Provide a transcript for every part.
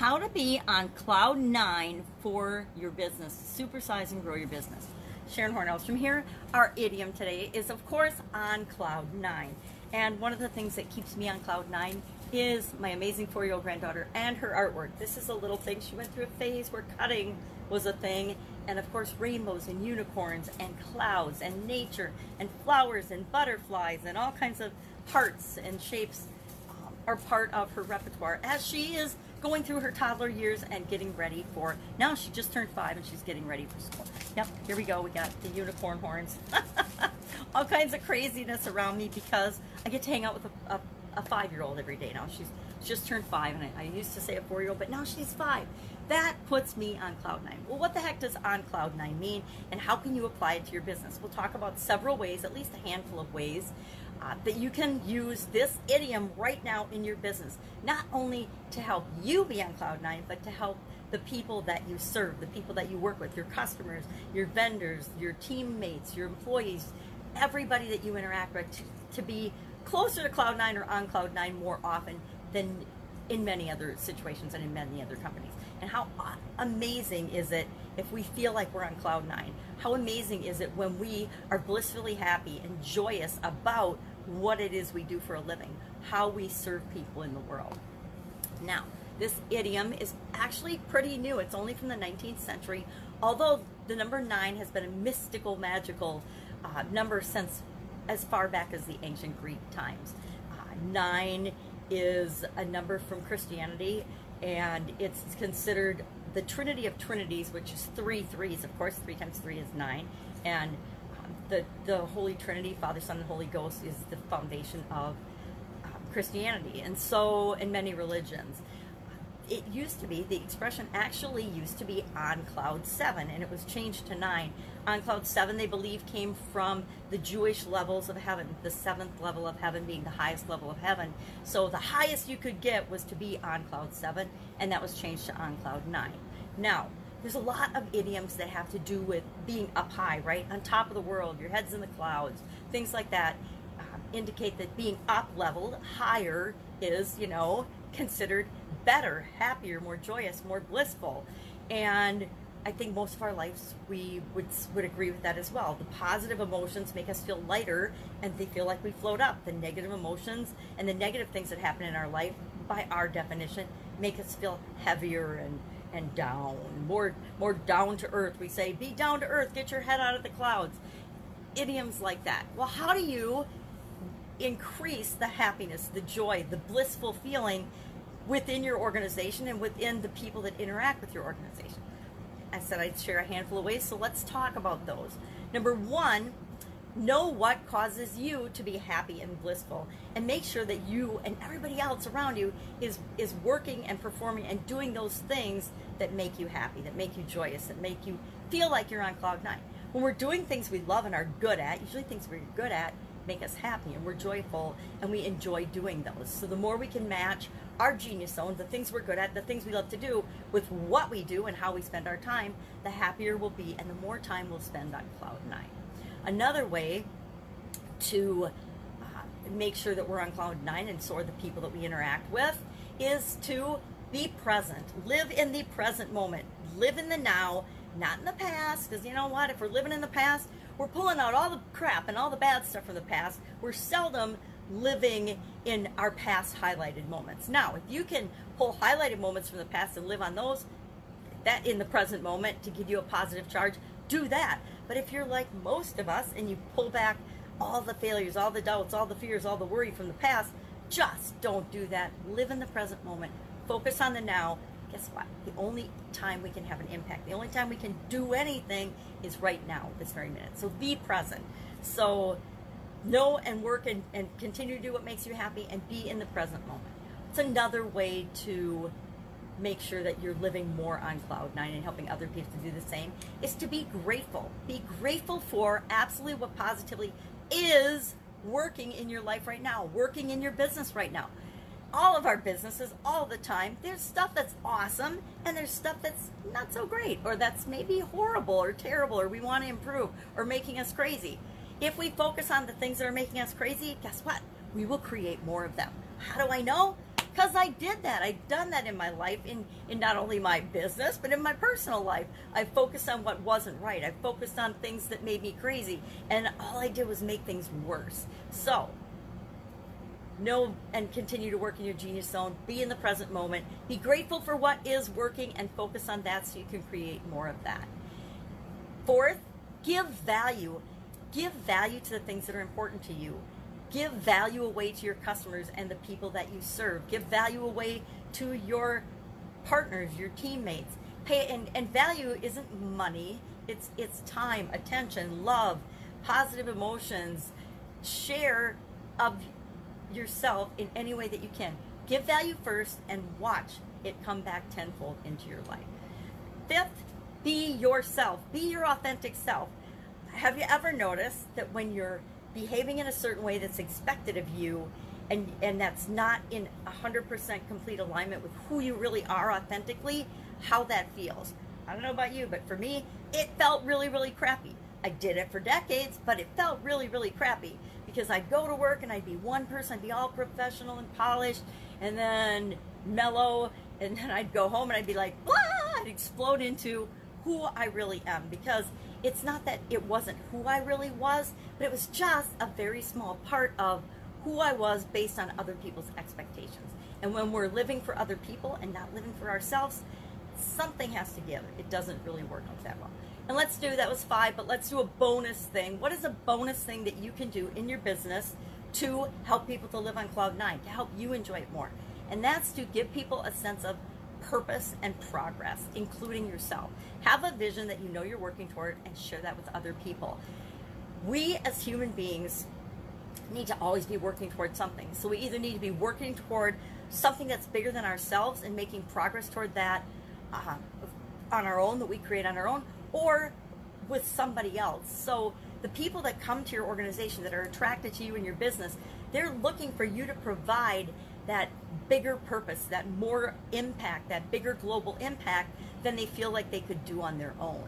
how to be on cloud 9 for your business. Supersize and grow your business. Sharon Horne-Ellstrom here. Our idiom today is, of course, on cloud 9. And one of the things that keeps me on cloud 9 is my amazing 4-year-old granddaughter and her artwork. This is a little thing. She went through a phase where cutting was a thing. And of course, rainbows and unicorns and clouds and nature and flowers and butterflies and all kinds of hearts and shapes are part of her repertoire as she is going through her toddler years and getting ready for, now she just turned 5 and she's getting ready for school. Yep, here we go. We got the unicorn horns. All kinds of craziness around me because I get to hang out with a 5-year-old every day now. She's just turned 5, and I used to say a 4-year-old, but now she's 5. That puts me on cloud 9. Well, what the heck does on cloud 9 mean, and how can you apply it to your business? We'll talk about several ways, at least a handful of ways, that you can use this idiom right now in your business, not only to help you be on cloud 9, but to help the people that you serve, the people that you work with, your customers, your vendors, your teammates, your employees, everybody that you interact with, to be closer to cloud 9 or on cloud 9 more often than in many other situations and in many other companies. And how amazing is it if we feel like we're on cloud 9? How amazing is it when we are blissfully happy and joyous about what it is we do for a living, how we serve people in the world. Now, this idiom is actually pretty new. It's only from the 19th century, although the number 9 has been a mystical, magical number since as far back as the ancient Greek times. 9 is a number from Christianity, and it's considered the Trinity of Trinities, which is 3 threes. Of course, 3 times 3 is 9. And the Holy Trinity, Father, Son, and Holy Ghost, is the foundation of Christianity. And so in many religions, it used to be, the expression actually used to be on cloud 7, and it was changed to 9. On cloud 7, they believe, came from the Jewish levels of heaven, the 7th level of heaven being the highest level of heaven. So the highest you could get was to be on cloud 7, and that was changed to on cloud 9. Now, there's a lot of idioms that have to do with being up high, right? On top of the world, your head's in the clouds, things like that indicate that being up leveled, higher, is, considered better, happier, more joyous, more blissful. And I think most of our lives we would agree with that as well. The positive emotions make us feel lighter and they feel like we float up. The negative emotions and the negative things that happen in our life, by our definition, make us feel heavier and down, more down to earth. We say, be down to earth, get your head out of the clouds. Idioms like that. Well, how do you increase the happiness, the joy, the blissful feeling within your organization and within the people that interact with your organization? I said I'd share a handful of ways, so let's talk about those. Number 1, know what causes you to be happy and blissful, and make sure that you and everybody else around you is working and performing and doing those things that make you happy, that make you joyous, that make you feel like you're on cloud 9. When we're doing things we love and are good at, usually things we're good at make us happy and we're joyful and we enjoy doing those. So the more we can match our genius zone, the things we're good at, the things we love to do, with what we do and how we spend our time, the happier we'll be and the more time we'll spend on cloud 9. Another way to make sure that we're on cloud 9, and so are the people that we interact with, is to be present. Live in the present moment. Live in the now, not in the past, because you know what? If we're living in the past, we're pulling out all the crap and all the bad stuff from the past. We're seldom living in our past highlighted moments. Now, if you can pull highlighted moments from the past and live on those, that in the present moment to give you a positive charge, do that. But if you're like most of us and you pull back all the failures, all the doubts, all the fears, all the worry from the past, just don't do that. Live in the present moment. Focus on the now. Guess what? The only time we can have an impact, the only time we can do anything is right now, this very minute. So be present. So know and work and continue to do what makes you happy and be in the present moment. It's another way to make sure that you're living more on cloud 9 and helping other people to do the same, is to be grateful. Be grateful for absolutely what positively is working in your life right now, working in your business right now. All of our businesses, all the time, there's stuff that's awesome and there's stuff that's not so great, or that's maybe horrible or terrible, or we want to improve, or making us crazy. If we focus on the things that are making us crazy, guess what? We will create more of them. How do I know? Because I did that. I've done that in my life, in not only my business, but in my personal life. I focused on what wasn't right. I focused on things that made me crazy. And all I did was make things worse. So, know and continue to work in your genius zone. Be in the present moment. Be grateful for what is working and focus on that so you can create more of that. Fourth, give value. Give value to the things that are important to you. Give value away to your customers and the people that you serve. Give value away to your partners, your teammates. And value isn't money. It's time, attention, love, positive emotions. Share of yourself in any way that you can. Give value first and watch it come back tenfold into your life. Fifth, be yourself. Be your authentic self. Have you ever noticed that when you're behaving in a certain way that's expected of you and that's not in 100% complete alignment with who you really are authentically, how that feels? I don't know about you, but for me, it felt really, really crappy. I did it for decades, but it felt really, really crappy because I'd go to work and I'd be one person, I'd be all professional and polished and then mellow, and then I'd go home and I'd be like, blah! I'd explode into who I really am, because it's not that it wasn't who I really was, but it was just a very small part of who I was based on other people's expectations. And when we're living for other people and not living for ourselves, something has to give. It doesn't really work out that well. And that was 5, but let's do a bonus thing. What is a bonus thing that you can do in your business to help people to live on cloud 9, to help you enjoy it more? And that's to give people a sense of purpose and progress, including yourself. Have a vision that you know you're working toward and share that with other people. We as human beings need to always be working toward something. So we either need to be working toward something that's bigger than ourselves and making progress toward that on our own, that we create on our own, or with somebody else. So the people that come to your organization, that are attracted to you in your business, they're looking for you to provide that bigger purpose, that more impact, that bigger global impact than they feel like they could do on their own.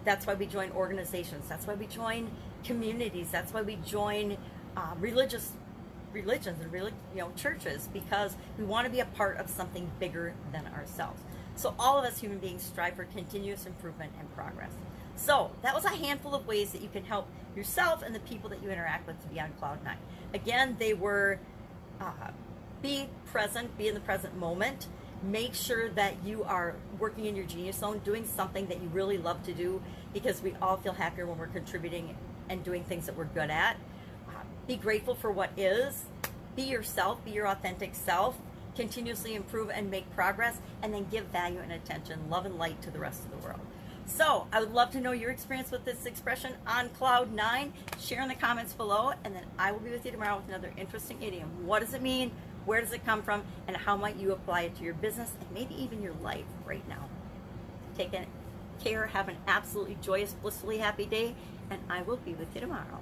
That's why we join organizations. That's why we join communities. That's why we join religions and churches, because we want to be a part of something bigger than ourselves. So all of us human beings strive for continuous improvement and progress. So that was a handful of ways that you can help yourself and the people that you interact with to be on cloud 9. Again, they were be present, be in the present moment. Make sure that you are working in your genius zone, doing something that you really love to do, because we all feel happier when we're contributing and doing things that we're good at. Be grateful for what is. Be yourself, be your authentic self. Continuously improve and make progress, and then give value and attention, love and light to the rest of the world. So I would love to know your experience with this expression on cloud 9. Share in the comments below, and then I will be with you tomorrow with another interesting idiom. What does it mean? Where does it come from? And how might you apply it to your business and maybe even your life right now? Take care. Have an absolutely joyous, blissfully happy day, and I will be with you tomorrow.